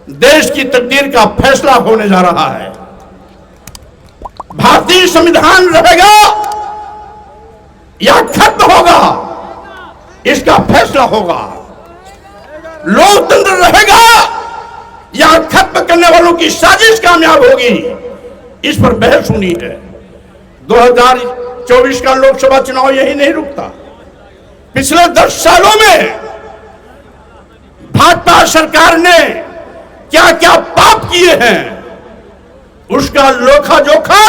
देश की तकदीर का फैसला होने जा रहा है। भारतीय संविधान रहेगा या खत्म होगा, इसका फैसला होगा। लोकतंत्र रहेगा या खत्म करने वालों की साजिश कामयाब होगी, इस पर बहस होनी है। 2024 का लोकसभा चुनाव यही नहीं रुकता। पिछले 10 सालों में भाजपा सरकार ने क्या क्या पाप किए हैं, उसका लोखा जोखा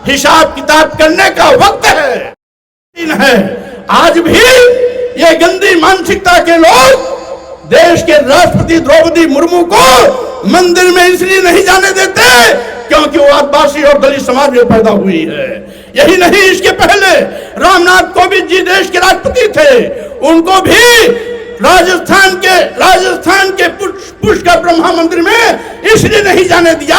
हिसाब किताब करने का वक्त है। आज भी ये गंदी मानसिकता के लोग देश के राष्ट्रपति द्रौपदी मुर्मू को मंदिर में इसलिए नहीं जाने देते क्योंकि वो आदिवासी और दलित समाज में पैदा हुई है। यही नहीं, इसके पहले रामनाथ कोविंद जी देश के राष्ट्रपति थे, उनको भी राजस्थान के पुष्कर ब्रह्मा मंदिर में इसलिए नहीं जाने दिया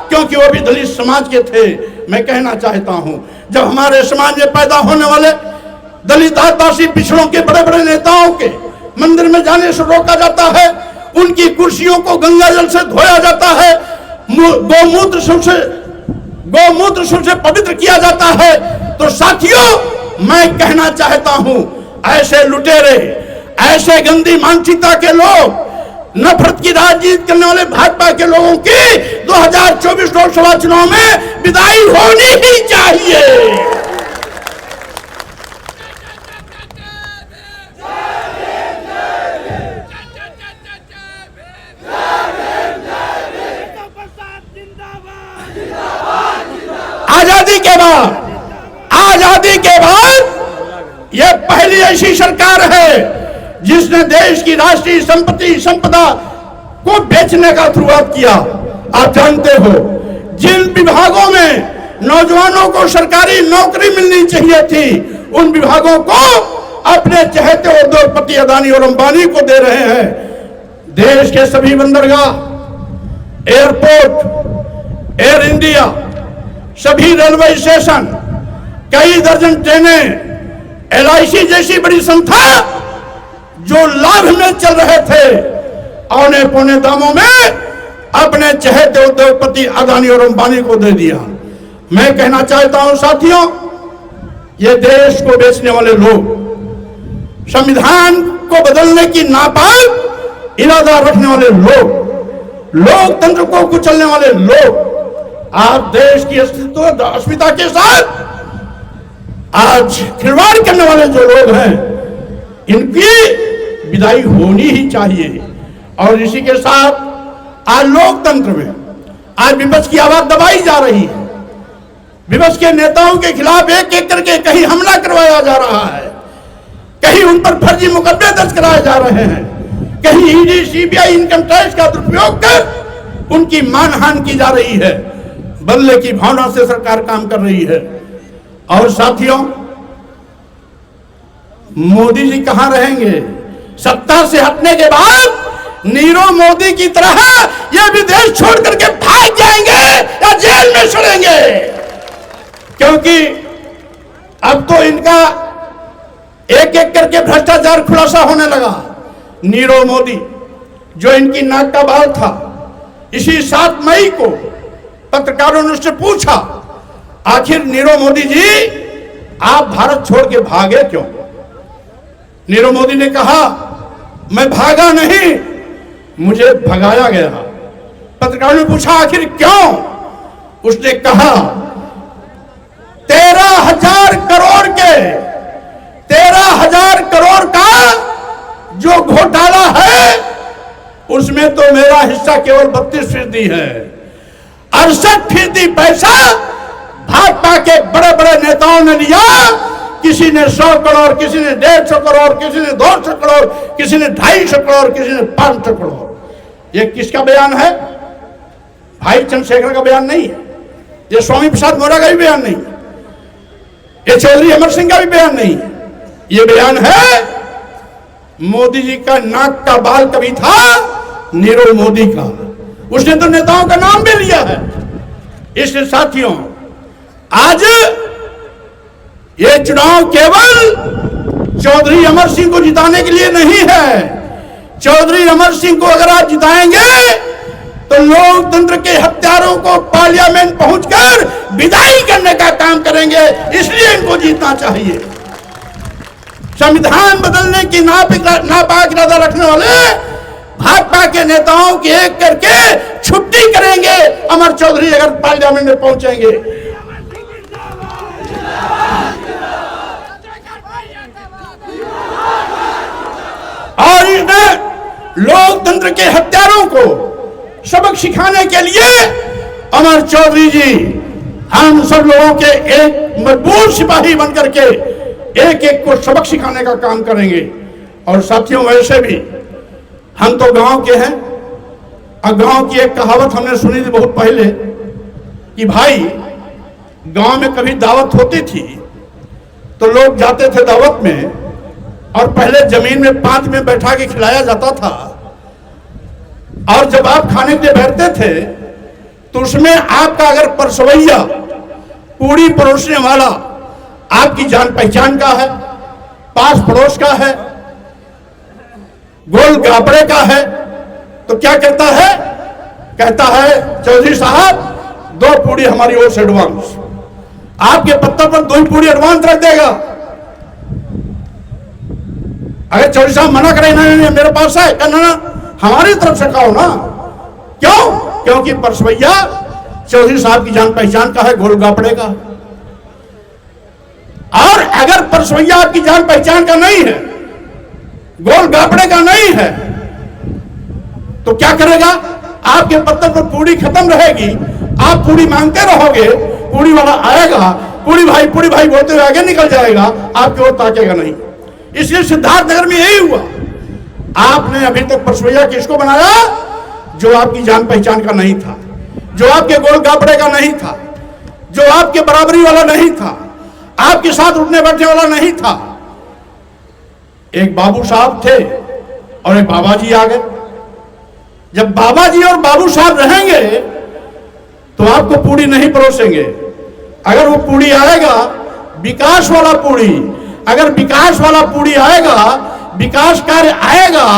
क्योंकि वो भी दलित समाज के थे। मैं कहना चाहता हूं, जब हमारे समाज में पैदा होने वाले दलित आदिवासी पिछड़ों के बड़े बड़े नेताओं के मंदिर में जाने से रोका जाता है, उनकी कुर्सियों को गंगा जल से धोया जाता है, गौमूत्र से पवित्र किया जाता है, तो साथियों मैं कहना चाहता हूं, ऐसे लुटेरे, ऐसे गंदी मानसिकता के लोग, नफरत की राजनीति करने वाले भाजपा के लोगों की 2024 लोकसभा चुनाव में विदाई होनी ही चाहिए। आजादी के बाद यह पहली ऐसी सरकार है जिसने देश की राष्ट्रीय संपदा को बेचने का शुरुआत किया। आप जानते हो, जिन विभागों में नौजवानों को सरकारी नौकरी मिलनी चाहिए थी, उन विभागों को अपने चहेते उद्योगपति अदानी और अंबानी को दे रहे हैं। देश के सभी बंदरगाह, एयरपोर्ट, एयर इंडिया, सभी रेलवे स्टेशन, कई दर्जन ट्रेनें, LIC जैसी बड़ी संस्था जो लाभ में चल रहे थे, औने पौने दामों में अपने चहेते उद्योगपति अदानी और अंबानी को दे दिया। मैं कहना चाहता हूं साथियों, ये देश को बेचने वाले लोग, संविधान को बदलने की नापाक इरादा रखने वाले लोग, लोकतंत्र को कुचलने वाले लोग, आप देश की अस्मिता के साथ आज खिलवाड़ करने वाले जो लोग हैं, इनकी विदाई होनी ही चाहिए। और इसी के साथ आज लोकतंत्र में आज विपक्ष की आवाज दबाई जा रही है। विपक्ष के नेताओं के खिलाफ एक एक करके कहीं हमला करवाया जा रहा है, कहीं उन पर फर्जी मुकदमे दर्ज कराए जा रहे हैं, कहीं ED, CBI, इनकम टैक्स का दुरुपयोग कर उनकी मानहानि की जा रही है। बदले की भावना से सरकार काम कर रही है। और साथियों, मोदी जी कहां रहेंगे? सत्ता से हटने के बाद नीरव मोदी की तरह ये विदेश छोड़ करके भाग जाएंगे या जेल में सड़ेंगे, क्योंकि अब तो इनका एक एक करके भ्रष्टाचार खुलासा होने लगा। नीरव मोदी जो इनकी नाक का बाल था, इसी 7 मई को पत्रकारों ने उससे पूछा, आखिर नीरव मोदी जी आप भारत छोड़ के भागे क्यों? नीरव मोदी ने कहा, मैं भागा नहीं, मुझे भगाया गया। पत्रकारों ने पूछा आखिर क्यों? उसने कहा 13,000 करोड़ का जो घोटाला है उसमें तो मेरा हिस्सा केवल 32% है। 68% पैसा भाजपा के बड़े बड़े नेताओं ने लिया। किसी ने 100 करोड़, किसी ने 150 करोड़, किसी ने 200 करोड़, किसी ने 250 करोड़, किसी ने 500 करोड़। ये किसका बयान है? भाई चंद्रशेखर का बयान नहीं है, ये स्वामी प्रसाद मौर्य का भी बयान नहीं है, ये चौधरी अमर सिंह का भी बयान नहीं है। ये बयान है मोदी जी का नाक का बाल कभी था नीरव मोदी का। उसने तो नेताओं का नाम भी लिया है। इसलिए साथियों, आज ये चुनाव केवल चौधरी अमर सिंह को जिताने के लिए नहीं है। चौधरी अमर सिंह को अगर आप जिताएंगे तो लोकतंत्र के हत्यारों को पार्लियामेंट पहुंचकर विदाई करने का काम करेंगे। इसलिए इनको जीतना चाहिए। संविधान बदलने की नापाक इरादा रखने वाले भाजपा के नेताओं की एक करके छुट्टी करेंगे अमर चौधरी अगर पार्लियामेंट में पहुंचेंगे। और इसने लोकतंत्र के हत्यारों को सबक सिखाने के लिए अमर चौधरी जी हम सब लोगों के एक मजबूत सिपाही बनकर के एक एक को सबक सिखाने का काम करेंगे। और साथियों, वैसे भी हम तो गांव के हैं और गांव की एक कहावत हमने सुनी थी बहुत पहले कि भाई गांव में कभी दावत होती थी तो लोग जाते थे दावत में और पहले जमीन में पांच में बैठा के खिलाया जाता था और जब आप खाने के लिए बैठते थे तो उसमें आपका अगर परसवैया पूरी परोसने वाला आपकी जान पहचान का है, पास पड़ोस का है, गोल गापड़े का है, तो क्या कहता है? कहता है चौधरी साहब 2 पूड़ी हमारी ओर से एडवांस। आपके पत्ता पर 2 पूड़ी एडवांस रख देगा। अगर चौधरी साहब मना करें ना मेरे पास है, कहना ना हमारी तरफ से खाओ ना। क्यों? क्योंकि परसवैया चौधरी साहब की जान पहचान का है, गोल गापड़े का। और अगर परसवैया आपकी जान पहचान का नहीं है, गोल गापड़े का नहीं है, तो क्या करेगा? आपके पत्थर पर पूड़ी खत्म रहेगी, आप पूड़ी मांगते रहोगे, पूड़ी वाला आएगा, पूड़ी भाई बोलते हुए आगे निकल जाएगा, आपकी ओर ताकेगा नहीं। इसलिए सिद्धार्थनगर में यही हुआ। आपने अभी तक परसवैया किसको बनाया? जो आपकी जान पहचान का नहीं था, जो आपके गोल गापड़े का नहीं था, जो आपके बराबरी वाला नहीं था, आपके साथ उठने बैठने वाला नहीं था। एक बाबू साहब थे और एक बाबा जी आ गए। जब बाबा जी और बाबू साहब रहेंगे तो आपको पूड़ी नहीं परोसेंगे। अगर वो पूड़ी आएगा विकास वाला पूड़ी, अगर विकास वाला पूड़ी आएगा, विकास कार्य आएगा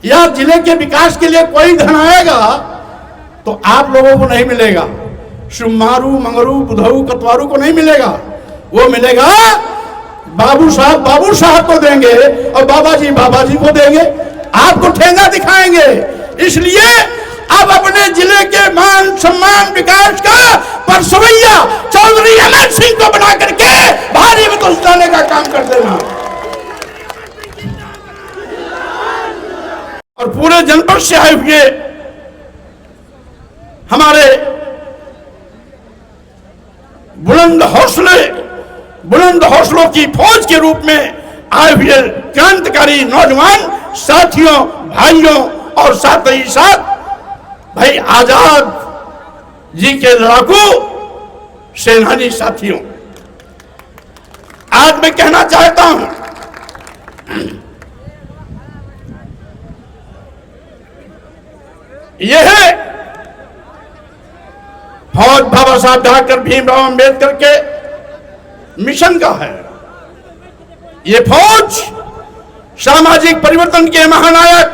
या जिले के विकास के लिए कोई धन आएगा तो आप लोगों को नहीं मिलेगा। सुमारू मंगरू बुधऊ कतवारू को नहीं मिलेगा। वो मिलेगा बाबू साहब को देंगे और बाबा जी को देंगे, आपको ठेंगा दिखाएंगे। इसलिए अब अपने जिले के मान सम्मान विकास का परसवैया चौधरी अमर सिंह को बना करके भारी मत उठाने का काम कर देना और पूरे जनपद से आए हुए हमारे बुलंद हौसलों की फौज के रूप में आए हुए क्रांतिकारी नौजवान साथियों, भाइयों और साथ ही साथ भाई आजाद जी के लड़ाकू सेनानी साथियों, आज मैं कहना चाहता हूं यह फौज बाबा साहब डॉक्टर भीमराव अंबेडकर के मिशन का है। ये फौज सामाजिक परिवर्तन के महानायक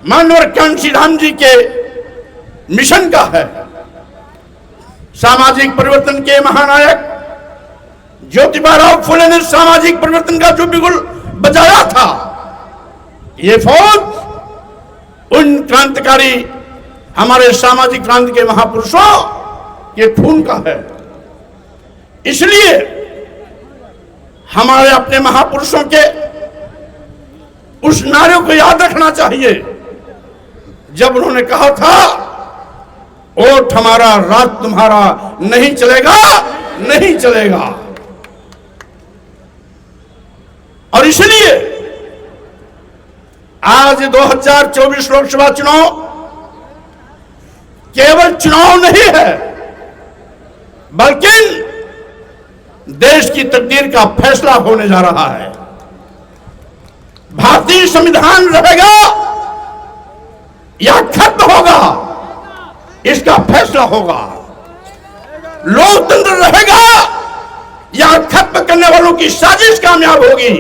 मानवर कांशीराम जी के मिशन का है। सामाजिक परिवर्तन के महानायक ज्योतिबा फुले ने सामाजिक परिवर्तन का जो बिगुल बजाया था, ये फौज उन क्रांतिकारी हमारे सामाजिक क्रांति के महापुरुषों के खून का है। इसलिए हमारे अपने महापुरुषों के उस नारे को याद रखना चाहिए जब उन्होंने कहा था ओठ हमारा रात तुम्हारा नहीं चलेगा, नहीं चलेगा। और इसलिए आज 2024 लोकसभा चुनाव केवल चुनाव नहीं है, बल्कि देश की तकदीर का फैसला होने जा रहा है। भारतीय संविधान रहेगा या खत्म होगा, इसका फैसला होगा। लोकतंत्र रहेगा या खत्म करने वालों की साजिश कामयाब होगी,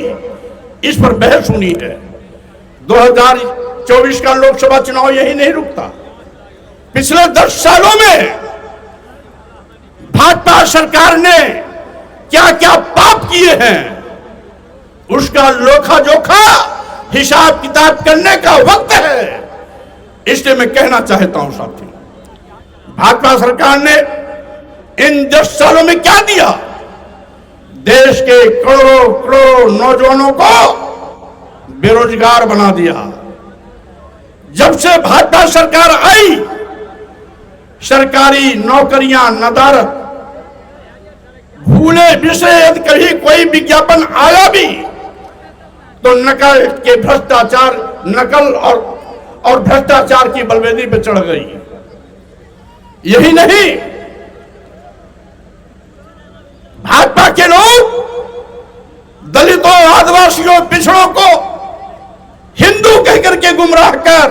इस पर बहस होनी है। 2024 का लोकसभा चुनाव यही नहीं रुकता। पिछले 10 सालों में भाजपा सरकार ने क्या क्या पाप किए हैं, उसका लोखा जोखा हिसाब किताब करने का वक्त है। इसलिए मैं कहना चाहता हूं साथियों, भाजपा सरकार ने इन 10 सालों में क्या दिया? देश के करोड़ों करोड़ों नौजवानों को बेरोजगार बना दिया। जब से भाजपा सरकार आई, सरकारी नौकरियां नदारत, भूले विषय यदि कभी कोई विज्ञापन आया भी तो नकल के भ्रष्टाचार, नकल और भ्रष्टाचार की बलवेदी पर चढ़ गई। यही नहीं, भाजपा के लोग दलितों, आदिवासियों, पिछड़ों को हिंदू कहकर के गुमराह कर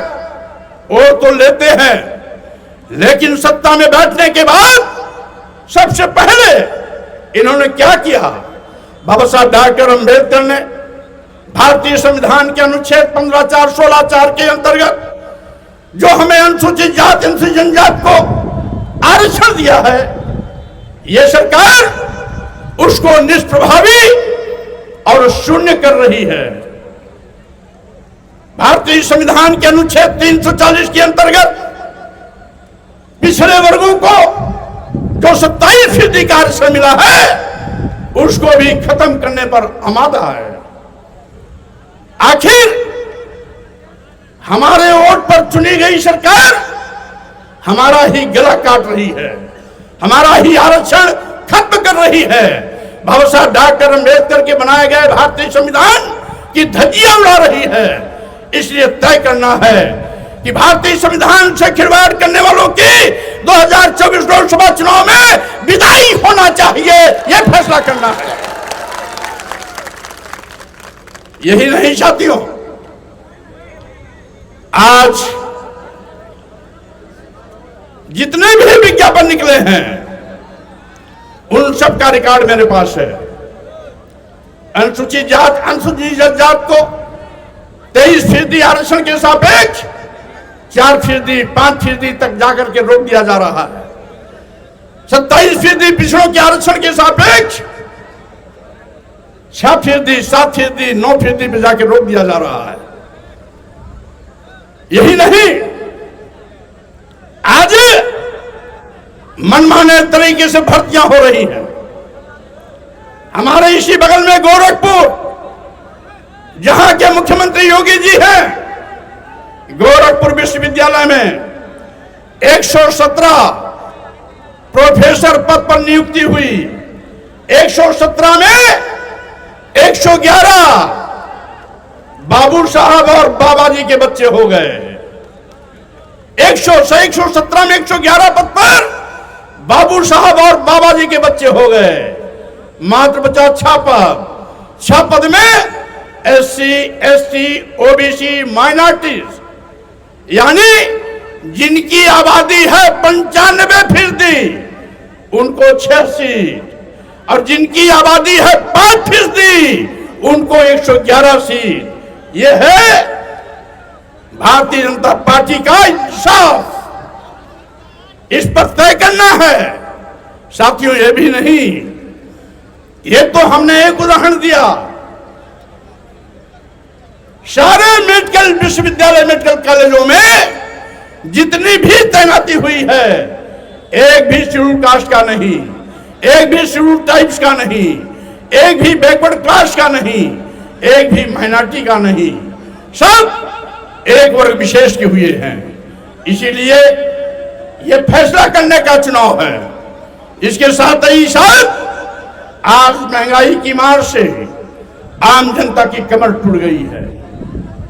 वोट तो लेते हैं, लेकिन सत्ता में बैठने के बाद सबसे पहले इन्होंने क्या किया? बाबा साहब डॉक्टर अंबेडकर ने भारतीय संविधान के अनुच्छेद 15(4), 16(4) के अंतर्गत जो हमें अनुसूचित जाति, अनुसूचित जनजाति को आरक्षण दिया है, यह सरकार उसको निष्प्रभावी और शून्य कर रही है। भारतीय संविधान के अनुच्छेद 340 के अंतर्गत पिछड़े वर्गों को जो 27% का आरक्षण मिला है, उसको भी खत्म करने पर आमादा है। आखिर हमारे वोट पर चुनी गई सरकार हमारा ही गला काट रही है, हमारा ही आरक्षण खत्म कर रही है। बाबा साहब डॉक्टर अंबेडकर के बनाए गए भारतीय संविधान की धज्जियां उड़ा रही है। इसलिए तय करना है कि भारतीय संविधान से खिलवाड़ करने वालों की 2024 लोकसभा चुनाव में विदाई होना चाहिए, यह फैसला करना है। यही नहीं साथियों, आज जितने भी विज्ञापन निकले हैं उन सब का रिकॉर्ड मेरे पास है। अनुसूचित जात, अनुसूचित जनजाति को 23% आरक्षण के सापेक्ष 4%, 5% तक जाकर के रोक दिया जा रहा है। 27% पिछड़ों के आरक्षण के सापेक्ष 6%, 7%, 9% पे जाकर रोक दिया जा रहा है। यही नहीं, आज मनमाने तरीके से भर्तियां हो रही हैं। हमारे इसी बगल में गोरखपुर, जहां के मुख्यमंत्री योगी जी हैं, गोरखपुर विश्वविद्यालय में 117 प्रोफेसर पद पर नियुक्ति हुई। 117 में 111 बाबू साहब और बाबा जी के बच्चे हो गए। 117 में 111 पद पर बाबू साहब और बाबा जी के बच्चे हो गए। मात्र बचा 6 पद में SC, ST, OBC, माइनॉरिटीज, यानी जिनकी आबादी है 95%, उनको 6 सीट, और जिनकी आबादी है 5%, उनको 111 सीट। यह है भारतीय जनता पार्टी का इंसाफ। इस पर तय करना है साथियों। यह भी नहीं, ये तो हमने एक उदाहरण दिया। सारे मेडिकल विश्वविद्यालय, मेडिकल कॉलेजों में जितनी भी तैनाती हुई है, एक भी शेड्यूल कास्ट का नहीं, एक भी शेड्यूल ट्राइब्स का नहीं, एक भी बैकवर्ड क्लास का नहीं, एक भी माइनॉरिटी का नहीं, सब एक वर्ग विशेष के हुए हैं। इसीलिए यह फैसला करने का चुनाव है। इसके साथ ही साहब, आज महंगाई की मार से आम जनता की कमर टूट गई है।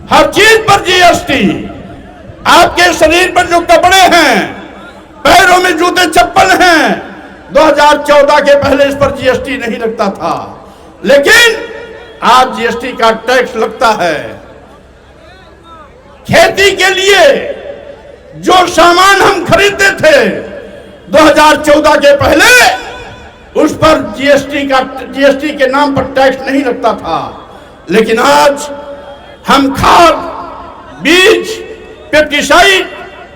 हर चीज पर GST, आपके शरीर पर जो कपड़े हैं, पैरों में जूते चप्पल हैं, 2014 के पहले इस पर GST नहीं लगता था, लेकिन आज GST का टैक्स लगता है। खेती के लिए जो सामान हम खरीदते थे 2014 के पहले, उस पर GST के नाम पर टैक्स नहीं लगता था, लेकिन आज हम खाद, बीज, पेस्टिसाइड,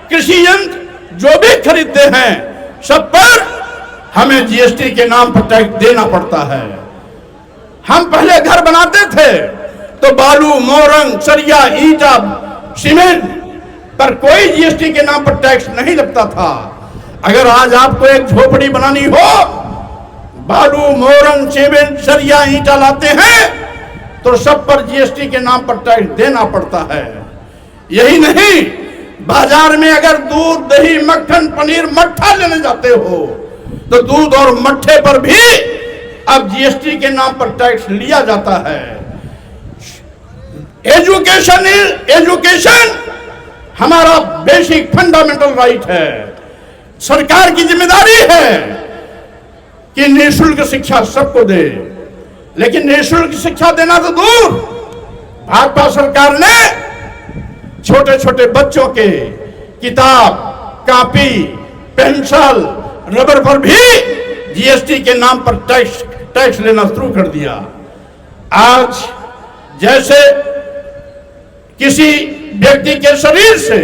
कृषि यंत्र जो भी खरीदते हैं सब पर हमें जीएसटी के नाम पर टैक्स देना पड़ता है। हम पहले घर बनाते थे तो बालू, मोरंग, सरिया, ईंटा, सीमेंट पर कोई जीएसटी के नाम पर टैक्स नहीं लगता था। अगर आज आपको एक झोपड़ी बनानी हो, बालू, मोरंग, सीमेंट, सरिया, ईंटा लाते हैं तो सब पर जीएसटी के नाम पर टैक्स देना पड़ता है। यही नहीं, बाजार में अगर दूध, दही, मक्खन, पनीर, मट्ठा लेने जाते हो तो दूध और मट्ठे पर भी अब जीएसटी के नाम पर टैक्स लिया जाता है। एजुकेशन हमारा बेसिक फंडामेंटल राइट है। सरकार की जिम्मेदारी है कि निःशुल्क शिक्षा सबको दे, लेकिन निःशुल्क शिक्षा देना तो दूर, भाजपा सरकार ने छोटे छोटे बच्चों के किताब, कॉपी, पेंसिल, रबर पर भी जीएसटी के नाम पर टैक्स लेना शुरू कर दिया। आज जैसे किसी व्यक्ति के शरीर से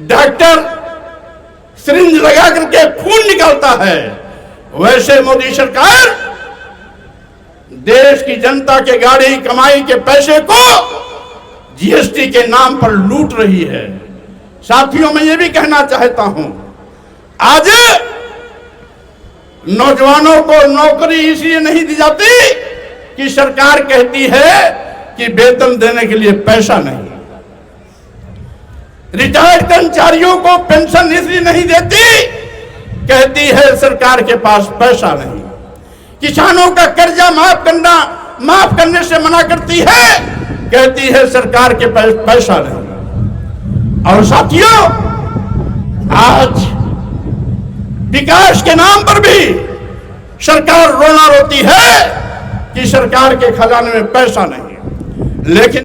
डॉक्टर सिरिंज लगा करके खून निकालता है, वैसे मोदी सरकार देश की जनता के गाड़ी कमाई के पैसे को जीएसटी के नाम पर लूट रही है। साथियों, मैं ये भी कहना चाहता हूं, आज नौजवानों को नौकरी इसलिए नहीं दी जाती कि सरकार कहती है कि वेतन देने के लिए पैसा नहीं। रिटायर्ड कर्मचारियों को पेंशन इसलिए नहीं देती, कहती है सरकार के पास पैसा नहीं। किसानों का कर्जा माफ करने से मना करती है, कहती है सरकार के पास पैसा नहीं। और साथियों, आज विकास के नाम पर भी सरकार रोना रोती है कि सरकार के खजाने में पैसा नहीं, लेकिन